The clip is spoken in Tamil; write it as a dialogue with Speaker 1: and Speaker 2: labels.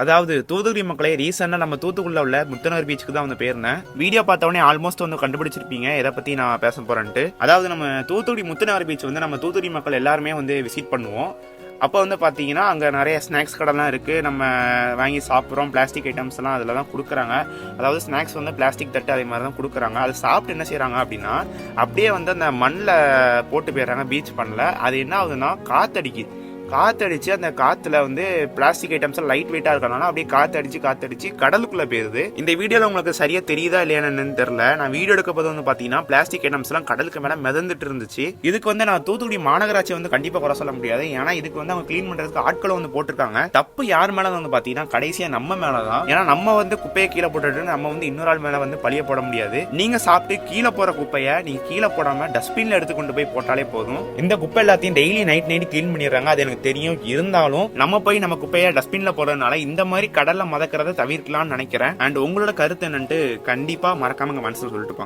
Speaker 1: அதாவது தூத்துக்குடி மக்களே, ரீசெண்டா நம்ம தூத்துக்குடியில் உள்ள முத்தனூர் பீச்சுக்கு தான் வந்து போயிருந்தேன். வீடியோ பார்த்தவொடனே ஆல்மோஸ்ட் வந்து கண்டுபிடிச்சிருப்பீங்க எதை பத்தி நான் பேச போறேன்ட்டு. அதாவது நம்ம தூத்துக்குடி முத்தனூர் பீச் வந்து நம்ம தூத்துக்குடி மக்கள் எல்லாருமே வந்து விசிட் பண்ணுவோம். அப்போ வந்து பார்த்தீங்கன்னா அங்கே நிறைய ஸ்நாக்ஸ் கடைலாம் இருக்குது. நம்ம வாங்கி சாப்பிட்றோம். பிளாஸ்டிக் ஐட்டம்ஸ் எல்லாம் அதில் தான் கொடுக்குறாங்க. அதாவது ஸ்நாக்ஸ் வந்து பிளாஸ்டிக் தட்டு அதே மாதிரி தான் கொடுக்குறாங்க. அதை சாப்பிட்டு என்ன செய்கிறாங்க அப்படின்னா அப்படியே வந்து அந்த மண்ணில் போட்டு போயிடுறாங்க. பீச் பண்ணல அது என்ன ஆகுதுன்னா காத்தடிச்சு அந்த காத்துல வந்து பிளாஸ்டிக் ஐட்டம்ஸ் லைட் வெயிட்டா இருக்கனால அப்படியே காத்தடிச்சு கடலுக்குள்ள போயிருது. இந்த வீடியோல உங்களுக்கு சரியா தெரியுதா இல்லையான்னு தெரியல. நான் வீடியோ எடுக்க போது வந்து பாத்தீங்கன்னா பிளாஸ்டிக் ஐட்டம்ஸ் எல்லாம் கடலுக்கு மேல மிதந்துட்டு இருந்துச்சு. இதுக்கு வந்து நான் தூத்துக்குடி மாநகராட்சி வந்து கண்டிப்பா குறை சொல்ல முடியாது. ஏன்னா இதுக்கு வந்து அவங்க கிளீன் பண்றதுக்கு ஆட்களும் வந்து போட்டிருக்காங்க. தப்பு யார் மேல வந்து பாத்தீங்கன்னா கடைசியா நம்ம மேலதான். ஏன்னா நம்ம வந்து குப்பையை கீழே போட்டுட்டு நம்ம வந்து இன்னொரு ஆள் மேல வந்து பழிய போட முடியாது. நீங்க சாப்பிட்டு கீழே போற குப்பையை நீங்க கீழே போடாம டஸ்ட்பின்ல எடுத்து கொண்டு போய் போட்டாலே போதும். இந்த குப்பை எல்லாத்தையும் டெய்லி நைட் கிளீன் பண்ணிடுறாங்க. அது எனக்கு தெரியும். இருந்தாலும் நம்ம போய் நம்ம குப்பைய டஸ்ட்பின்ல போடுறதுனால இந்த மாதிரி கடல்ல மதக்கிறத தவிர்க்கலாம்னு நினைக்கிறேன். அண்ட் உங்களோட கருத்து என்னன்ட்டு கண்டிப்பா மறக்காம மனசுல சொல்லிட்டு